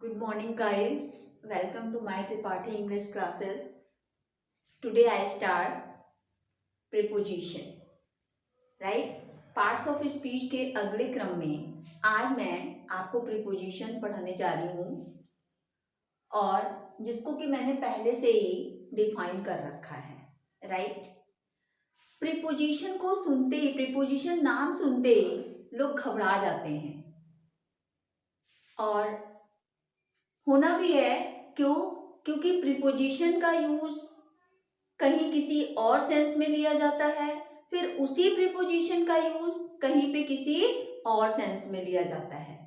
Good morning, guys. Welcome to my Tripathi English classes. Today I start preposition. Right? Parts of speech के अगले क्रम में आज मैं आपको प्रीपोजिशन पढ़ाने जा रही हूँ और जिसको कि मैंने पहले से ही डिफाइन कर रखा है. राइट? प्रीपोजिशन को सुनते ही, प्रीपोजिशन नाम सुनते ही लोग घबरा जाते हैं और होना भी है. क्यों? क्योंकि प्रीपोजिशन का यूज कहीं किसी और सेंस में लिया जाता है, फिर उसी प्रीपोजिशन का यूज कहीं पे किसी और सेंस में लिया जाता है.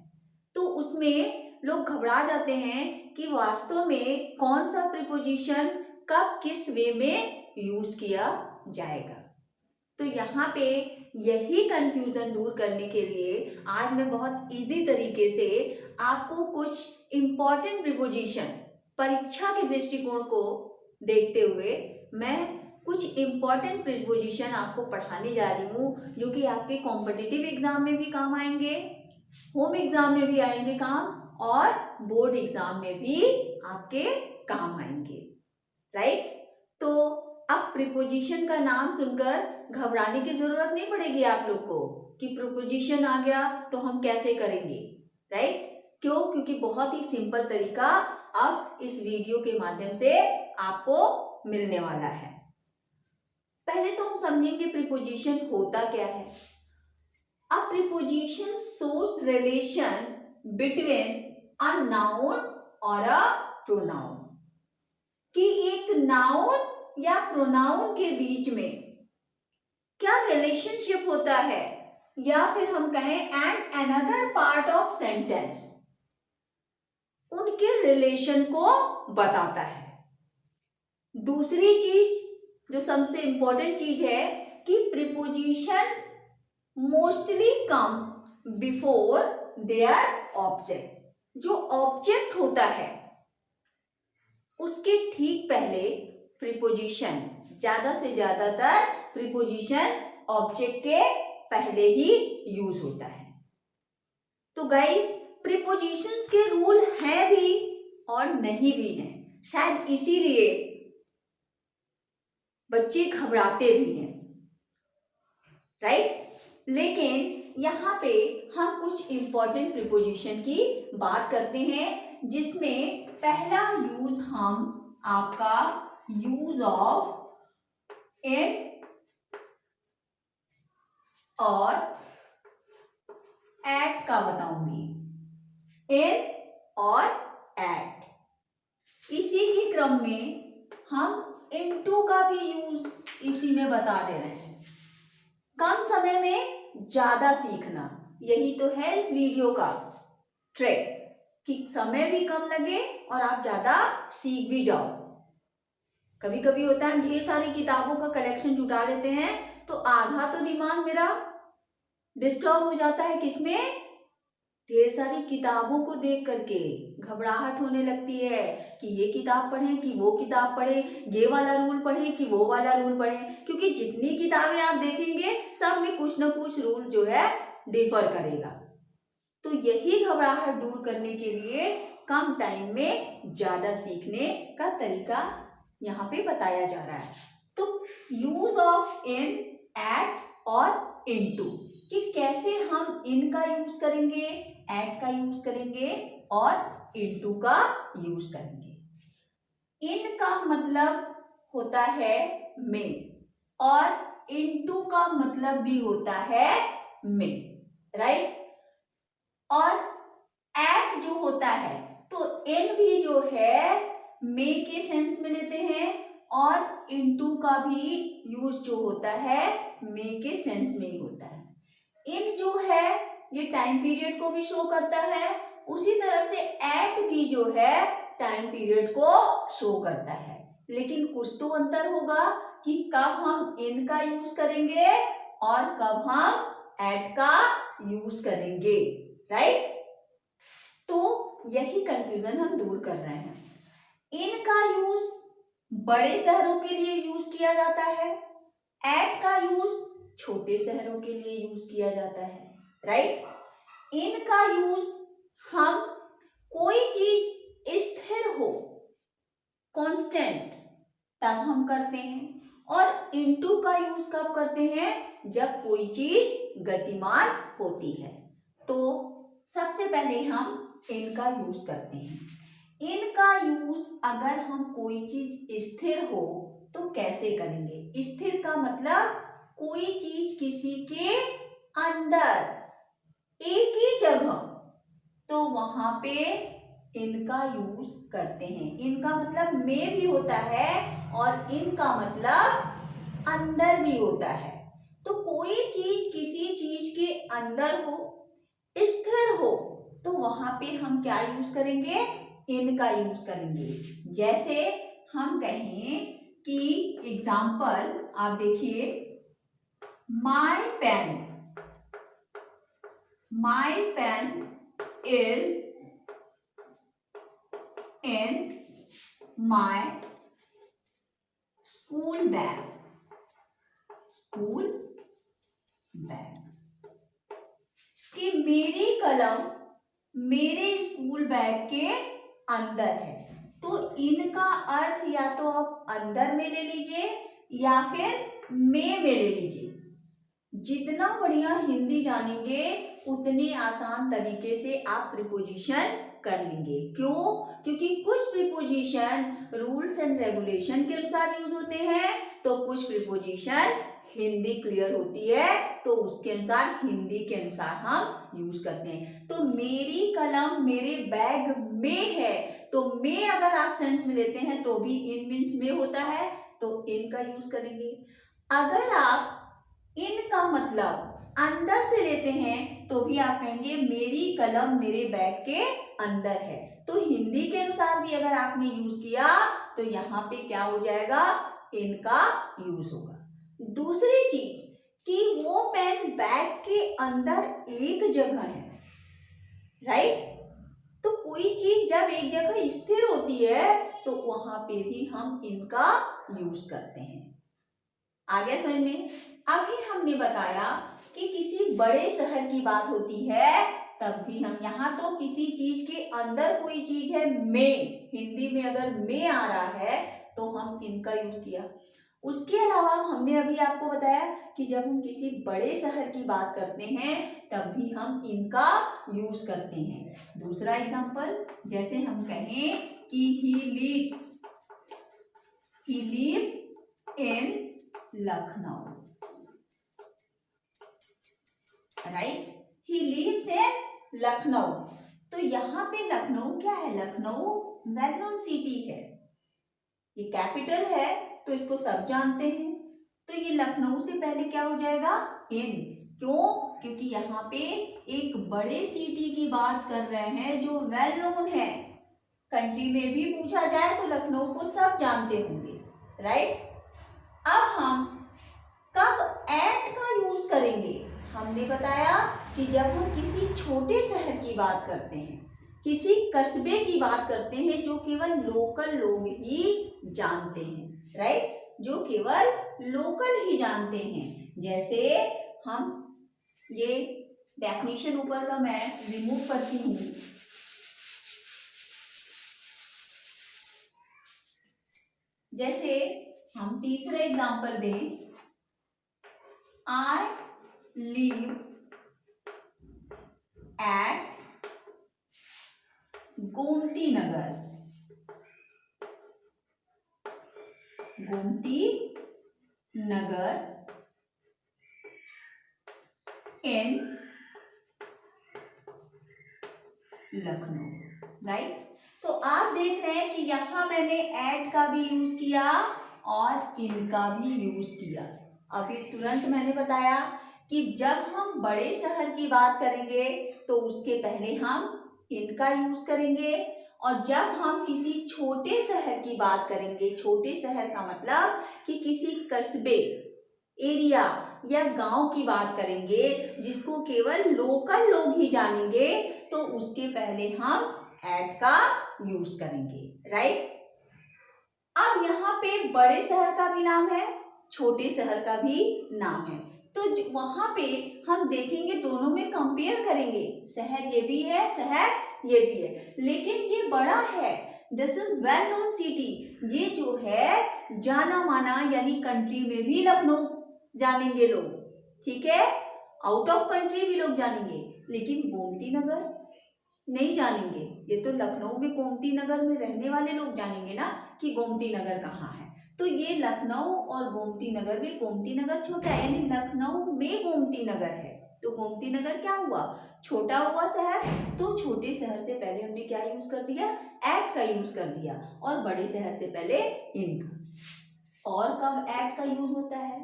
तो उसमें लोग घबरा जाते हैं कि वास्तव में कौन सा प्रीपोजिशन कब किस वे में यूज किया जाएगा. तो यहाँ पे यही कंफ्यूजन दूर करने के लिए आज मैं बहुत इजी तरीके से आपको कुछ इम्पॉर्टेंट प्रीपोजिशन परीक्षा के दृष्टिकोण को देखते हुए मैं कुछ इम्पॉर्टेंट प्रीपोजिशन आपको पढ़ाने जा रही हूँ जो कि आपके कॉम्पिटिटिव एग्जाम में भी काम आएंगे, होम एग्जाम में भी आएंगे काम और बोर्ड एग्जाम में भी आपके काम आएंगे. राइट? तो अब प्रीपोजिशन का नाम सुनकर घबराने की जरूरत नहीं पड़ेगी आप लोग को कि प्रीपोजिशन आ गया तो हम कैसे करेंगे. राइट? क्यों? क्योंकि बहुत ही सिंपल तरीका अब इस वीडियो के माध्यम से आपको मिलने वाला है. पहले तो हम समझेंगे प्रीपोजिशन होता क्या है. अ preposition shows relation between a noun और अ प्रोनाउन, कि एक नाउन या प्रोनाउन के बीच में क्या रिलेशनशिप होता है या फिर हम कहें and another part of sentence, उनके रिलेशन को बताता है. दूसरी चीज जो सबसे इंपॉर्टेंट चीज है कि preposition mostly come before their object. जो ऑब्जेक्ट होता है उसके ठीक पहले प्रीपोजिशन, ज्यादा से ज्यादातर प्रीपोजिशन ऑब्जेक्ट के पहले ही यूज होता है. तो गाइस प्रीपोजिशंस के रूल हैं भी और नहीं भी हैं. शायद इसीलिए बच्चे घबराते भी हैं. राइट? लेकिन यहाँ पे हम कुछ इंपॉर्टेंट प्रीपोजिशन की बात करते हैं जिसमें पहला यूज हम आपका यूज ऑफ इन और एट का बताऊंगी. इन और एट. इसी के क्रम में हम इनटू का भी यूज इसी में बता दे रहे हैं. कम समय में ज्यादा सीखना, यही तो है इस वीडियो का ट्रिक कि समय भी कम लगे और आप ज्यादा सीख भी जाओ. कभी कभी होता है ढेर सारी किताबों का कलेक्शन जुटा लेते हैं तो आधा तो दिमाग मेरा डिस्टर्ब हो जाता है. किसमें? ढेर सारी किताबों को देख करके घबराहट होने लगती है कि ये किताब पढ़ें कि वो किताब पढ़ें, ये वाला रूल पढ़ें कि वो वाला रूल पढ़ें. क्योंकि जितनी किताबें आप देखेंगे सब में कुछ ना कुछ रूल जो है डिफर करेगा. तो यही घबराहट दूर करने के लिए कम टाइम में ज्यादा सीखने का तरीका यहाँ पे बताया जा रहा है. तो यूज ऑफ इन, एट और इनटू, कि कैसे हम इन का यूज करेंगे, एट का यूज करेंगे और इनटू का यूज करेंगे. इन का मतलब होता है में और इनटू का मतलब भी होता है में. राइट? और एट जो होता है तो इन भी जो है में के सेंस में लेते हैं और इनटू का भी यूज जो होता है में के सेंस में ही होता है. इन जो है ये टाइम पीरियड को भी शो करता है, उसी तरह से एट भी जो है टाइम पीरियड को शो करता है. लेकिन कुछ तो अंतर होगा कि कब हम इन का यूज करेंगे और कब हम एट का यूज करेंगे. राइट? तो यही कंफ्यूजन हम दूर कर रहे हैं. इन का यूज बड़े शहरों के लिए यूज किया जाता है, एट का यूज छोटे शहरों के लिए यूज किया जाता है. राइट? इन का यूज हम कोई चीज स्थिर हो, कांस्टेंट, तब हम करते हैं। और इनटू का यूज कब करते हैं? जब कोई चीज गतिमान होती है। तो सबसे पहले हम इन का यूज करते हैं। इन का यूज अगर हम कोई चीज स्थिर हो तो कैसे करेंगे? स्थिर का मतलब कोई चीज किसी के अंदर, एक ही जगह, तो वहां पे इनका यूज करते हैं। इनका मतलब में भी होता है और इनका मतलब अंदर भी होता है। तो कोई चीज किसी चीज के अंदर हो, स्थिर हो, तो वहां पे हम क्या यूज करेंगे? इनका यूज करेंगे। जैसे हम कहें कि एग्जाम्पल आप देखिए, my pen is in my school bag. कि मेरी कलम मेरे स्कूल बैग के अंदर है। तो इनका अर्थ या तो आप अंदर में ले लीजिए या फिर में ले लीजिए। जितना बढ़िया हिंदी जानेंगे उतने आसान तरीके से आप प्रीपोजिशन कर लेंगे। क्यों? क्योंकि कुछ प्रीपोजिशन रूल्स एंड रेगुलेशन के अनुसार यूज होते हैं, तो कुछ प्रीपोजिशन हिंदी क्लियर होती है तो उसके अनुसार, हिंदी के अनुसार हम यूज करते हैं। तो मेरी कलम मेरे बैग में है, तो में अगर आप सेंस में लेते हैं तो भी इन मीन्स में होता है, तो इन का यूज करेंगे। अगर आप इन का मतलब अंदर से लेते हैं तो भी आप कहेंगे मेरी कलम मेरे बैग के अंदर है। तो हिंदी के अनुसार भी अगर आपने यूज किया तो यहाँ पे क्या हो जाएगा? इनका यूज होगा। दूसरी चीज कि वो पेन बैग के अंदर एक जगह है, राइट? तो कोई चीज जब एक जगह स्थिर होती है तो वहां पे भी हम इनका यूज करते हैं। आगे समझ में? अभी हमने बताया कि किसी बड़े शहर की बात होती है तब भी हम, यहाँ तो किसी चीज के अंदर कोई चीज है, में, हिंदी में अगर में आ रहा है तो हम इनका यूज किया। उसके अलावा हमने अभी आपको बताया कि जब हम किसी बड़े शहर की बात करते हैं तब भी हम इनका यूज करते हैं। दूसरा एग्जांपल, जैसे हम कहें कि he lives in Lucknow, right? He lives in Lucknow. तो यहाँ पे लखनऊ क्या है? लखनऊ वेल नोन सिटी है, ये कैपिटल है तो इसको सब जानते हैं। तो ये लखनऊ से पहले क्या हो जाएगा? इन। क्यों? क्योंकि यहाँ पे एक बड़े सिटी की बात कर रहे हैं जो वेल नोन है। कंट्री में भी पूछा जाए तो लखनऊ को सब जानते होंगे, राइट? अब हम कब एट का यूज करेंगे? हमने बताया कि जब हम किसी छोटे शहर की बात करते हैं, किसी कस्बे की बात करते हैं जो केवल लोकल लोग ही जानते हैं, राइट? जो केवल लोकल ही जानते हैं। जैसे हम ये डेफिनेशन ऊपर का मैं रिमूव करती हूँ। जैसे हम तीसरा एग्जांपल दें, I live at Gomti Nagar in Lucknow, right? तो आप देख रहे हैं कि यहां मैंने एट का भी यूज किया और इन का भी यूज किया। अभी तुरंत मैंने बताया कि जब हम बड़े शहर की बात करेंगे तो उसके पहले हम इनका यूज करेंगे, और जब हम किसी छोटे शहर की बात करेंगे, छोटे शहर का मतलब कि किसी कस्बे, एरिया या गांव की बात करेंगे जिसको केवल लोकल लोग ही जानेंगे, तो उसके पहले हम एट का यूज करेंगे, राइट? अब यहाँ पे बड़े शहर का भी नाम है, छोटे शहर का भी नाम है, तो वहां पे हम देखेंगे, दोनों में कंपेयर करेंगे, शहर ये भी है, शहर ये भी है, लेकिन ये बड़ा है। This is well known city. ये जो है जाना माना, यानी कंट्री में भी लखनऊ जानेंगे लोग, ठीक है, आउट ऑफ कंट्री भी लोग जानेंगे, लेकिन गोमती नगर नहीं जानेंगे। ये तो लखनऊ में गोमती नगर में रहने वाले लोग जानेंगे ना कि गोमती नगर कहाँ है। तो ये लखनऊ और गोमती नगर में, गोमती नगर छोटा है, यानी लखनऊ में गोमती नगर है, तो गोमती नगर क्या हुआ, छोटा हुआ शहर। तो छोटे शहर से पहले हमने क्या यूज कर दिया, एट का यूज कर दिया, और बड़े शहर से पहले इन का। और कब एट का यूज होता है,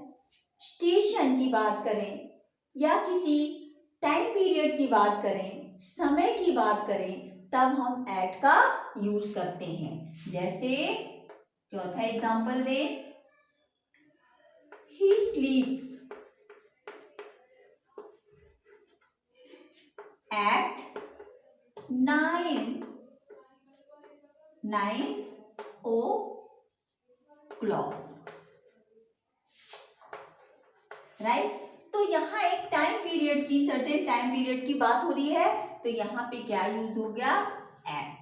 स्टेशन की बात करें या किसी टाइम पीरियड की बात करें, समय की बात करें, तब हम एट का यूज करते हैं। जैसे चौथा एग्जांपल दे, ही स्लीप्स एट 9 o'clock, राइट। तो यहाँ एक टाइम पीरियड की, सर्टेन टाइम पीरियड की बात हो रही है, तो यहाँ पे क्या यूज हो गया, एट,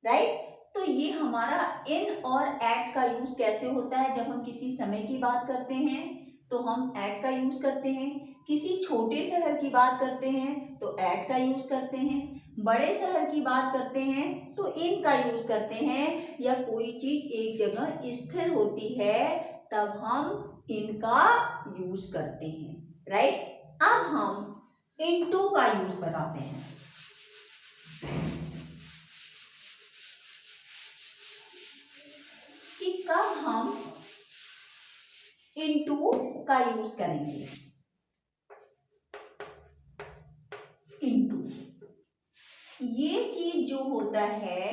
राइट। तो ये हमारा इन और एट का यूज कैसे होता है, जब हम किसी समय की बात करते हैं तो हम एट का यूज करते हैं, किसी छोटे शहर की बात करते हैं तो एट का यूज करते हैं, बड़े शहर की बात करते हैं तो इन का यूज करते हैं, या कोई चीज एक जगह स्थिर होती है तब हम इनका यूज करते हैं, राइट। अब हम इनटू का यूज बताते हैं। कि कब हम इनटू का यूज करेंगे। इनटू ये चीज जो होता है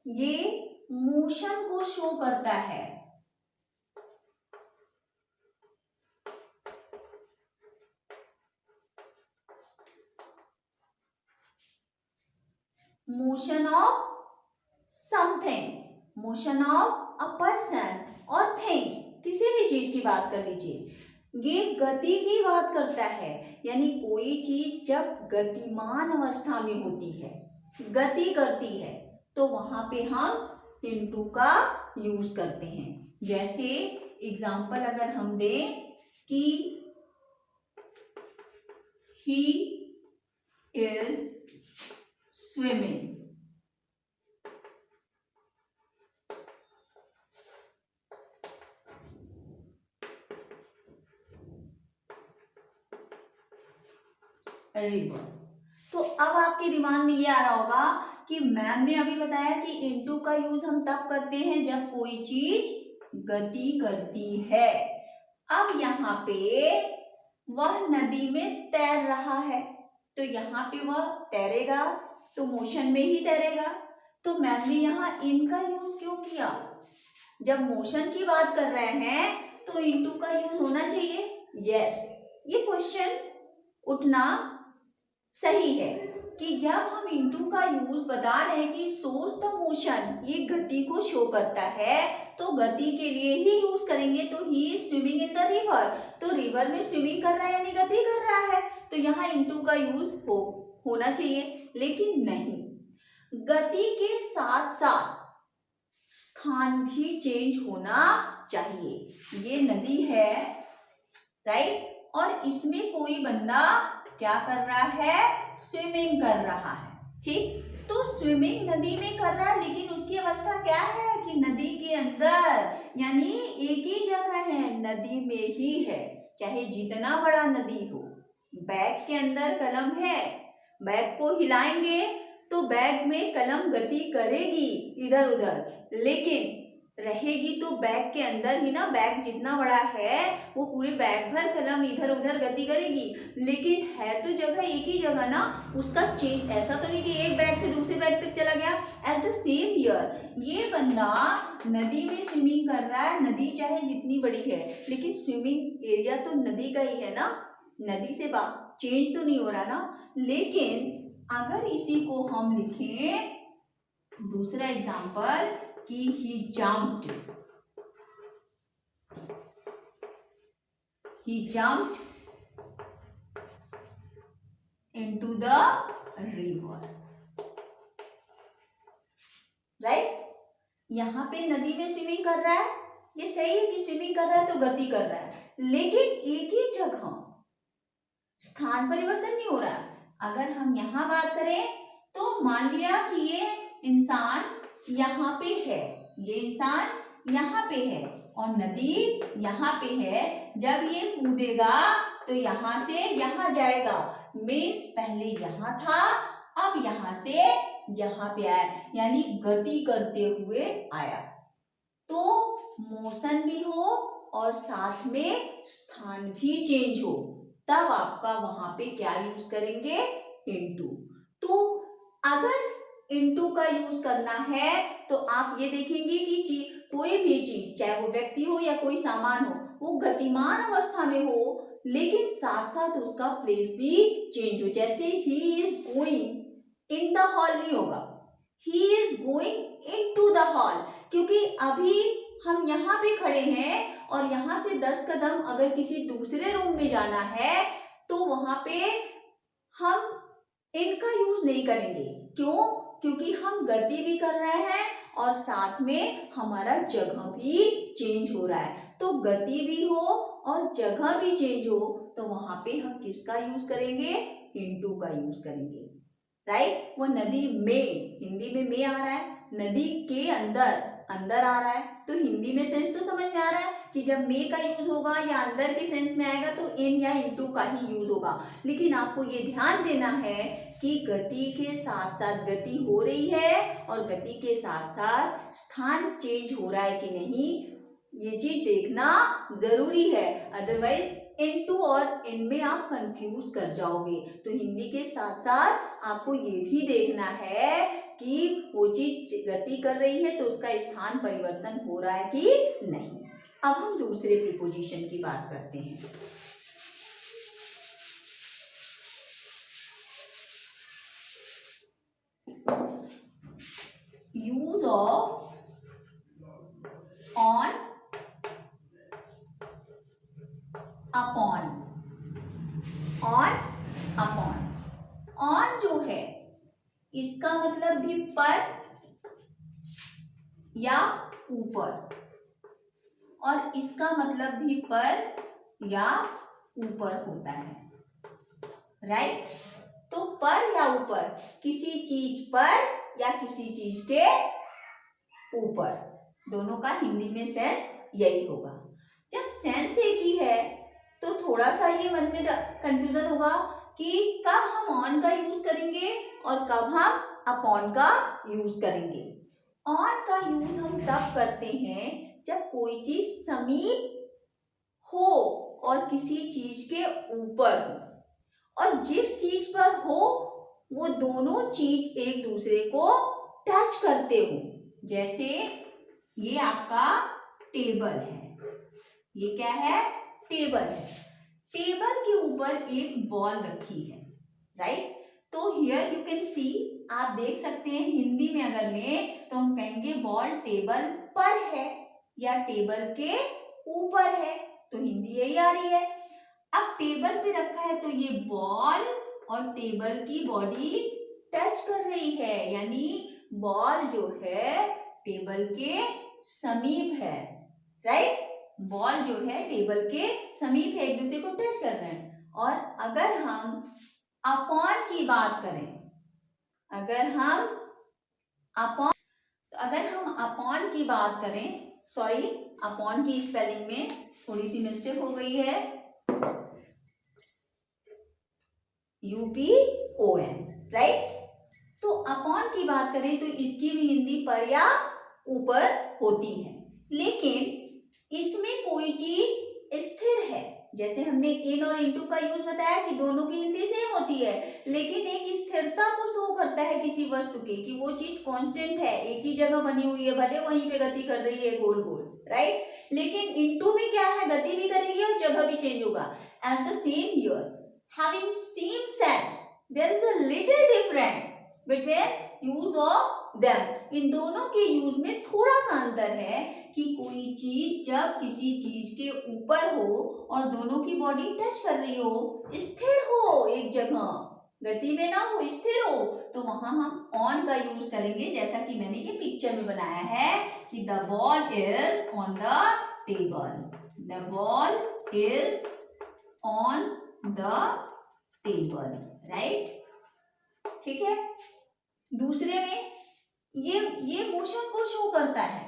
ये मोशन को शो करता है। Motion of something, motion of a person और थिंग्स, किसी भी चीज की बात कर लीजिए, ये गति की बात करता है, यानी कोई चीज जब गतिमान अवस्था में होती है, गति करती है, तो वहां पे हम इनटू का यूज करते हैं। जैसे एग्जाम्पल अगर हम दें कि ही इज स्विमिंग, रिवर। तो अब आपके दिमाग में ये आ रहा होगा कि मैम ने अभी बताया कि इनटू का यूज हम तब करते हैं जब कोई चीज गति करती है। अब यहाँ पे वह नदी में तैर रहा है, तो यहाँ पे वह तैरेगा तो मोशन में ही तैरेगा, तो मैम ने यहाँ इन का यूज क्यों किया, जब मोशन की बात कर रहे हैं तो इनटू का यूज होना चाहिए। यस, ये क्वेश्चन उठना सही है कि जब हम इनटू का यूज बता रहे हैं कि सोर्स द मोशन, ये गति को शो करता है, तो गति के लिए ही यूज करेंगे। तो he is swimming in the river, तो रिवर में स्विमिंग कर रहा है यानी गति कर रहा है, तो यहाँ इनटू का यूज होना चाहिए, लेकिन नहीं, गति के साथ साथ स्थान भी चेंज होना चाहिए। ये नदी है, राइट, और इसमें कोई बंदा क्या कर रहा है, स्विमिंग कर रहा है, ठीक। तो स्विमिंग नदी में कर रहा है, लेकिन उसकी अवस्था क्या है कि नदी के अंदर, यानी एक ही जगह है, नदी में ही है, चाहे जितना बड़ा नदी हो। बैग के अंदर कलम है, बैग को हिलाएंगे तो बैग में कलम गति करेगी इधर उधर, लेकिन रहेगी तो बैग के अंदर ही ना। बैग जितना बड़ा है वो पूरे बैग भर कलम इधर उधर गति करेगी, लेकिन है तो जगह एक ही जगह ना, उसका चेंज ऐसा तो नहीं कि एक बैग से दूसरे बैग तक चला गया। एट द सेम ईयर ये बंदा नदी में स्विमिंग कर रहा है, नदी चाहे जितनी बड़ी है, लेकिन स्विमिंग एरिया तो नदी का ही है ना, नदी से चेंज तो नहीं हो रहा ना। लेकिन अगर इसी को हम लिखें दूसरा एग्जाम्पल कि he jumped into the river, यहाँ पे नदी में स्विमिंग कर रहा है, ये सही है कि स्विमिंग कर रहा है तो गति कर रहा है, लेकिन एक ही जगह स्थान परिवर्तन नहीं हो रहा है। अगर हम यहाँ बात करें तो मान लिया कि ये इंसान यहाँ पे है, ये इंसान यहाँ पे है और नदी यहाँ पे है। जब ये कूदेगा तो यहाँ से यहाँ जाएगा, मीन्स पहले यहाँ था, अब यहाँ से यहाँ पे आया, यानी गति करते हुए आया। तो मोशन भी हो और साथ में स्थान भी चेंज हो, तब आपका वहां पे क्या यूज करेंगे, इनटू। तो अगर इनटू का यूज करना है तो आप ये देखेंगे कि कोई भी चीज, चाहे वो व्यक्ति हो या कोई सामान हो, वो गतिमान अवस्था में हो लेकिन साथ साथ उसका प्लेस भी चेंज हो। जैसे he is going in the hall नहीं होगा, he is going into the hall, क्योंकि अभी हम यहाँ पे खड़े हैं और यहाँ से 10 कदम अगर किसी दूसरे रूम में जाना है तो वहां पे हम इनका यूज नहीं करेंगे। क्यों? क्योंकि हम गति भी कर रहे हैं और साथ में हमारा जगह भी चेंज हो रहा है। तो गति भी हो और जगह भी चेंज हो तो वहां पे हम किसका यूज करेंगे, इनटू का यूज करेंगे, राइट। वो नदी में, हिंदी में आ रहा है, नदी के अंदर अंदर आ रहा है, तो हिंदी में सेंस तो समझ में आ रहा है कि जब मे का यूज होगा या अंदर के सेंस में आएगा तो इन या इनटू का ही यूज होगा। लेकिन आपको ये ध्यान देना है कि गति के साथ साथ गति हो रही है और गति के साथ साथ स्थान चेंज हो रहा है कि नहीं, ये चीज देखना जरूरी है, अदरवाइज इनटू और इनमें आप कंफ्यूज कर जाओगे। तो हिंदी के साथ साथ आपको ये भी देखना है कि वो चीज गति कर रही है तो उसका स्थान परिवर्तन हो रहा है कि नहीं। अब हम दूसरे प्रीपोजिशन की बात करते हैं। Use of on, upon. On, upon. On जो है इसका मतलब भी पर या ऊपर, और इसका मतलब भी पर या ऊपर होता है, राइट। तो पर या ऊपर, किसी चीज पर या किसी चीज के ऊपर, दोनों का हिंदी में सेंस यही होगा। जब सेंस एक ही है तो थोड़ा सा ये मन में कंफ्यूजन होगा कि कब हम ऑन का यूज करेंगे और कब हम अपॉन का यूज करेंगे। ऑन का यूज हम तब करते हैं जब कोई चीज समीप हो और किसी चीज के ऊपर हो, और जिस चीज पर हो वो दोनों चीज एक दूसरे को टच करते हो। जैसे ये आपका टेबल है, ये क्या है, टेबल है। टेबल के ऊपर एक बॉल रखी है, राइट। तो हियर यू कैन सी, आप देख सकते हैं हिंदी में अगर लें तो हम कहेंगे बॉल टेबल पर है या टेबल के ऊपर है, तो हिंदी यही आ रही है। अब टेबल पे रखा है तो ये बॉल और टेबल की बॉडी टच कर रही है, यानी बॉल जो है टेबल के समीप है, राइट। बॉल जो है टेबल के समीप है, एक दूसरे को टच कर रहे हैं। और अगर हम अपॉन की बात करें, अगर हम अपॉन की बात करें, सॉरी अपॉन की स्पेलिंग में थोड़ी सी मिस्टेक हो गई है, UPON, राइट। तो अपॉन की बात करें तो इसकी भी हिंदी पर या ऊपर होती है, लेकिन इसमें कोई चीज स्थिर है। जैसे हमने इन और इनटू का यूज बताया कि दोनों की हिंदी सेम होती है, लेकिन एक स्थिरता को शो करता है किसी वस्तु के, कि वो चीज कांस्टेंट है, एक ही जगह बनी हुई है, भले वहीं पे गति कर रही है गोल गोल, राइट। लेकिन इनटू में क्या है, गति भी करेगी और जगह भी चेंज होगा। And the same here, having same sense, there is a little difference between use of them। इन दोनों के यूज में थोड़ा सा अंतर है कि कोई चीज जब किसी चीज के ऊपर हो और दोनों की बॉडी टच कर रही हो, स्थिर हो एक जगह, गति में ना हो, स्थिर हो, तो वहां हम ऑन का यूज करेंगे, जैसा कि मैंने ये पिक्चर में बनाया है कि the ball is on the table, the ball is on the table, right. ठीक है। दूसरे में ये मोशन को शो करता है,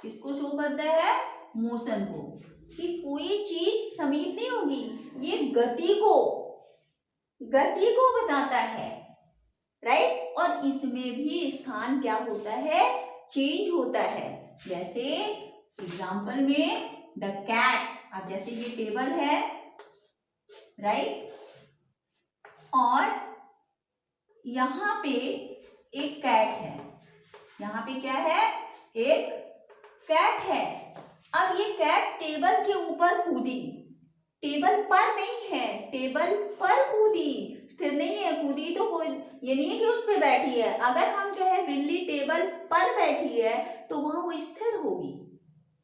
किसको शो करता है? मोशन को, कि कोई चीज समीप नहीं होगी, ये गति को बताता है, राइट। और इसमें भी स्थान क्या होता है? चेंज होता है। जैसे एग्जाम्पल में द कैट, अब जैसे ये टेबल है, राइट, और यहां पे एक कैट है, यहां पे क्या है? एक कैट है। अब ये कैट टेबल के ऊपर कूदी, टेबल पर नहीं है, टेबल पर कूदी, स्थिर नहीं है, कूदी तो कोई ये नहीं है कि उस पे बैठी है। अगर हम कहें बिल्ली टेबल पर बैठी है तो वहां वो स्थिर होगी,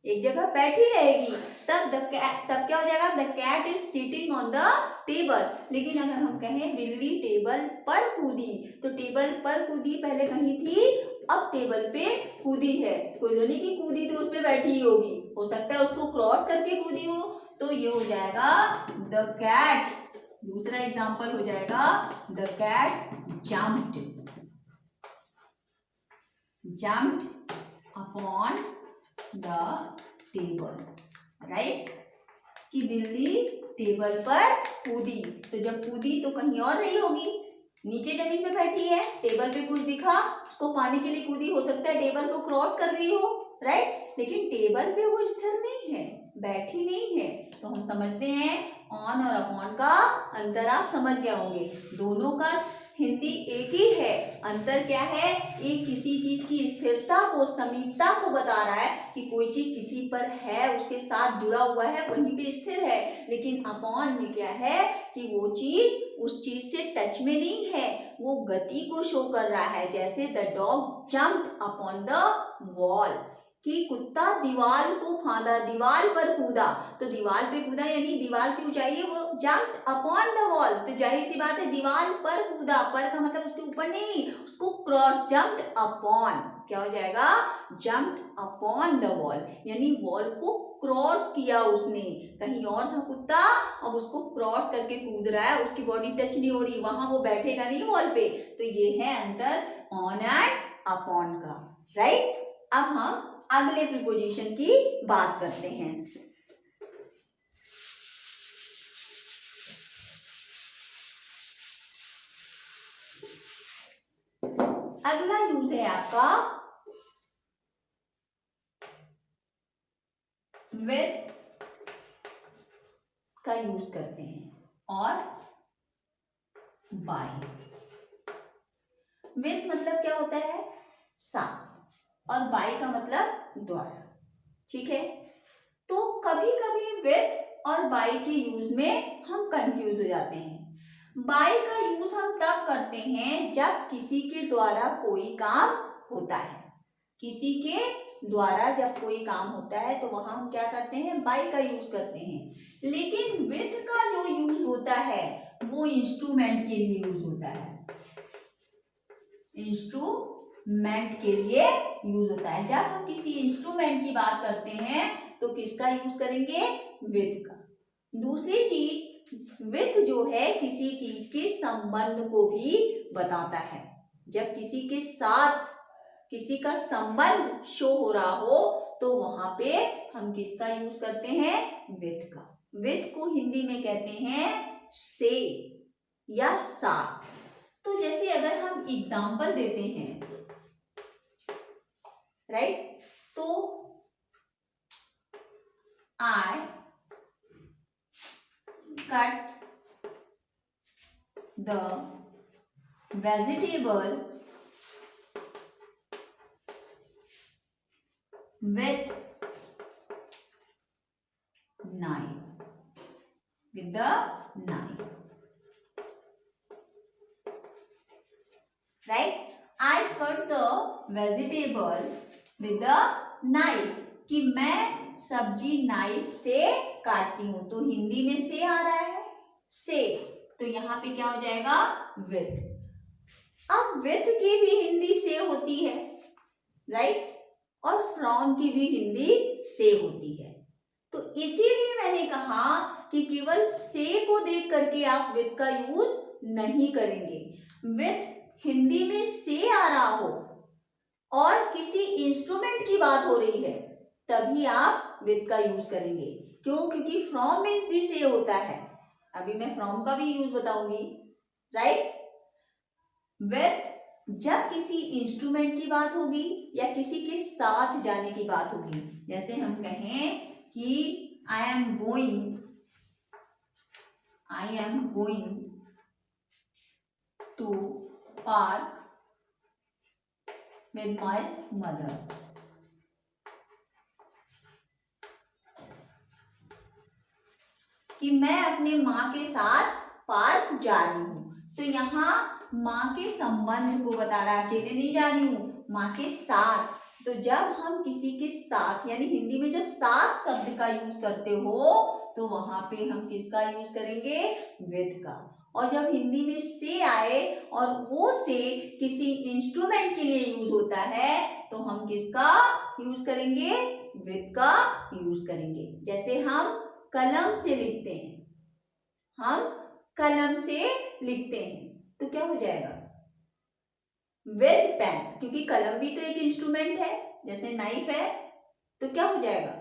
एक जगह बैठी रहेगी, तब क्या हो जाएगा? The cat is sitting on the table. लेकिन अगर हम कहें बिल्ली टेबल पर कूदी, तो टेबल पर कूदी पहले कहीं थी, अब टेबल पे कूदी है, कोई नहीं कि कूदी तो उस पे बैठी ही होगी, हो सकता है उसको क्रॉस करके कूदी हो, तो ये हो जाएगा द कैट। दूसरा एग्जांपल हो जाएगा the cat jumped upon the table, right. कि बिल्ली टेबल पर कूदी, तो जब कूदी तो कहीं और रही होगी, नीचे जमीन पे बैठी है, टेबल पे कुछ दिखा, उसको पाने के लिए कूदी, हो सकता है टेबल को क्रॉस कर रही हो, राइट। लेकिन टेबल पे वो स्थिर नहीं है, बैठी नहीं है। तो हम समझते हैं ऑन और अपॉन का अंतर आप समझ गए होंगे। दोनों का हिंदी एक ही है, अंतर क्या है? एक किसी चीज की स्थिरता को, समीपता को बता रहा है कि कोई चीज किसी पर है, उसके साथ जुड़ा हुआ है, वहीं पे स्थिर है। लेकिन अपॉन में क्या है कि वो चीज उस चीज से टच में नहीं है, वो गति को शो कर रहा है। जैसे the dog jumped upon the wall, कि कुत्ता दीवार को फांदा, दीवार पर कूदा, तो दीवार पे कूदा यानी दीवार की ऊंचाई है, वो जंप्ड अपॉन द वॉल, तो जाहिर सी बात है दीवार पर कूदा, पर का मतलब उसके ऊपर नहीं, उसको क्रॉस, जंप्ड अपॉन, क्या हो जाएगा? जंप्ड अपॉन द वॉल, यानी वॉल को क्रॉस किया उसने, कहीं और था कुत्ता, अब उसको क्रॉस करके कूद रहा है, उसकी बॉडी टच नहीं हो रही, वहां वो बैठेगा नहीं वॉल पे। तो ये है अंतर ऑन एंड अपॉन का, राइट। अब हम अगले प्रीपोजिशन की बात करते हैं। अगला यूज है आपका विथ का यूज करते हैं, और बाय। विथ मतलब क्या होता है? साथ, और बाय का मतलब द्वारा, ठीक है। तो कभी कभी विथ और बाय के यूज में हम कंफ्यूज हो जाते हैं। बाय का यूज हम तब करते हैं जब किसी के द्वारा कोई काम होता है, किसी के द्वारा जब कोई काम होता है तो वहां हम क्या करते हैं? बाय का यूज करते हैं। लेकिन विथ का जो यूज होता है वो इंस्ट्रूमेंट के लिए यूज होता है, इंस्ट्रूमेंट के लिए यूज होता है। जब हम किसी इंस्ट्रूमेंट की बात करते हैं तो किसका यूज करेंगे? विथ का। दूसरी चीज, विथ जो है किसी चीज के संबंध को भी बताता है। जब किसी के साथ किसी का संबंध शो हो रहा हो तो वहां पे हम किसका यूज करते हैं? विथ का। विथ को हिंदी में कहते हैं से या साथ। तो जैसे अगर हम एग्जाम्पल देते हैं, राइट, तो I cut the vegetable with knife, with the knife, right? I cut the vegetable with the knife, कि मैं सब्जी नाइफ से काटती हूं। तो हिंदी में से आ रहा है, से, तो यहाँ पे क्या हो जाएगा, विथ। अब विथ की भी हिंदी से होती है, राइट, और फ्रॉम की भी हिंदी से होती है। तो इसीलिए मैंने कहा कि केवल से को देख करके आप विथ का यूज नहीं करेंगे। विथ हिंदी में से आ रहा हो और किसी इंस्ट्रूमेंट की बात हो रही है तभी आप विथ का यूज करेंगे। क्यों? क्योंकि फ्रॉम मीन्स भी से होता है। अभी मैं फ्रॉम का भी यूज बताऊंगी, राइट। विथ जब किसी इंस्ट्रूमेंट की बात होगी या किसी के साथ जाने की बात होगी, जैसे हम कहें कि I am going to park with my mother. कि मैं अपने माँ के साथ पार्क जा रही हूँ। तो यहाँ माँ के संबंध को बता रहा है, अकेले नहीं जा रही हूँ, माँ के साथ। तो जब हम किसी के साथ, यानी हिंदी में जब साथ शब्द का यूज करते हो तो वहां पे हम किसका यूज करेंगे, विद का। और जब हिंदी में से आए और वो से किसी इंस्ट्रूमेंट के लिए यूज होता है तो हम किसका यूज करेंगे, विद का यूज करेंगे। जैसे हम कलम से लिखते हैं, हम कलम से लिखते हैं तो क्या हो जाएगा, विद पेन, क्योंकि कलम भी तो एक इंस्ट्रूमेंट है, जैसे नाइफ है तो क्या हो जाएगा,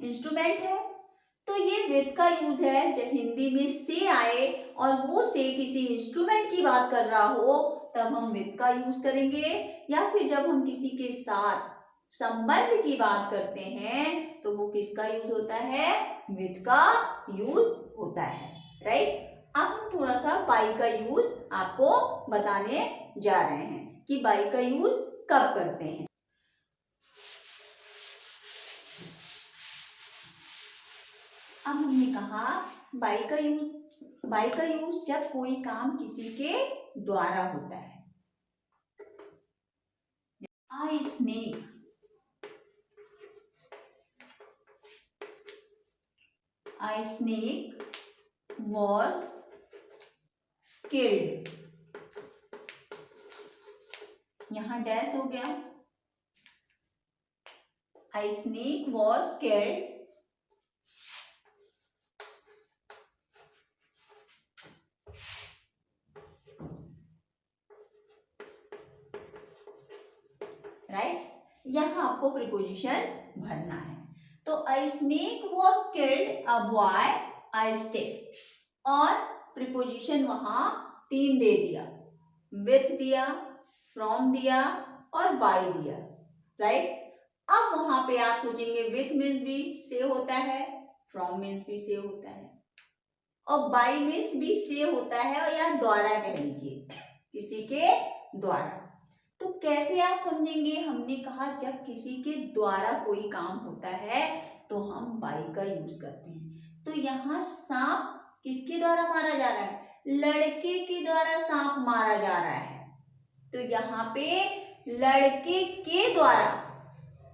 इंस्ट्रूमेंट है। तो ये विद का यूज है जब हिंदी में से आए और वो से किसी इंस्ट्रूमेंट की बात कर रहा हो तब हम विद का यूज करेंगे। या फिर जब हम किसी के साथ संबंध की बात करते हैं तो वो किसका यूज होता है, विद का यूज होता है, राइट। अब हम थोड़ा सा बाई का यूज आपको बताने जा रहे हैं कि बाई का यूज कब करते हैं। अब हमने कहा बाई का यूज जब कोई काम किसी के द्वारा होता है। I snake, I snake was killed, यहां डैश हो गया, I snake was killed right. यहां आपको प्रीपोजिशन भरना है। तो a snake was killed a by a stick, और प्रीपोजिशन वहां 3 दे दिया, विथ दिया, फ्रॉम दिया और बाय दिया, राइट। अब वहां पे आप सोचेंगे विथ मीन्स भी से होता है, फ्रॉम मीन्स भी से होता है और बाय मीन्स भी से होता है, और या द्वारा कह लीजिए, किसी के द्वारा। तो कैसे आप समझेंगे, हमने कहा जब किसी के द्वारा कोई काम होता है तो हम बाय का यूज करते हैं। तो यहाँ सांप किसके द्वारा मारा जा रहा है, लड़के के द्वारा सांप मारा जा रहा है। तो यहाँ पे लड़के के द्वारा,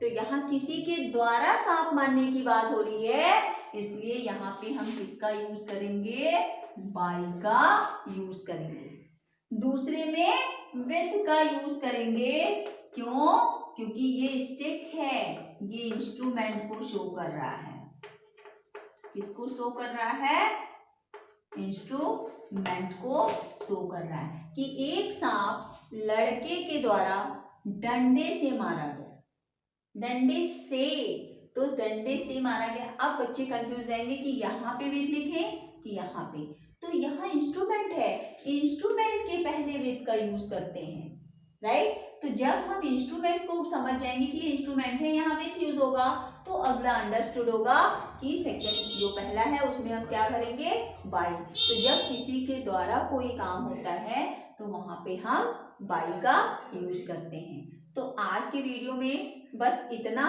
तो यहाँ किसी के द्वारा सांप मारने की बात हो रही है, इसलिए यहाँ पे हम किसका यूज करेंगे, बाय का यूज करेंगे। दूसरे में विथ का यूज करेंगे, क्यों, क्योंकि ये स्टिक है, ये इंस्ट्रूमेंट को शो कर रहा है। किसको शो कर रहा है, इंस्ट्रूमेंट को शो कर रहा है कि एक सांप लड़के के द्वारा डंडे से मारा गया, डंडे से, तो डंडे से मारा गया। अब बच्चे कंफ्यूज रहेंगे कि यहाँ पे विथ लिखें कि यहाँ पे, तो यहाँ इंस्ट्रूमेंट है, इंस्ट्रूमेंट के पहले विथ का यूज करते हैं, राइट। तो जब हम इंस्ट्रूमेंट को समझ जाएंगे कि ये इंस्ट्रूमेंट है, यहाँ विथ यूज होगा, तो अगला अंडरस्टूड होगा कि सेकंड जो पहला है उसमें हम क्या करेंगे, बाय। तो जब किसी के द्वारा कोई काम होता है तो वहां पे हम बाय का यूज करते हैं। तो आज के वीडियो में बस इतना।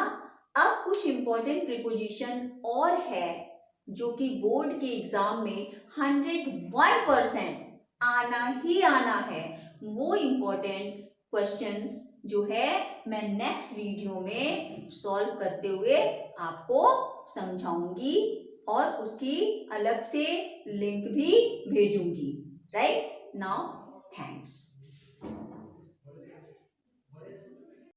अब कुछ इंपॉर्टेंट प्रीपोजिशन और है जो कि बोर्ड के एग्जाम में 101% आना ही आना है। वो इंपॉर्टेंट क्वेश्चंस जो है मैं नेक्स्ट वीडियो में सॉल्व करते हुए आपको समझाऊंगी और उसकी अलग से लिंक भी भेजूंगी। Right now, thanks.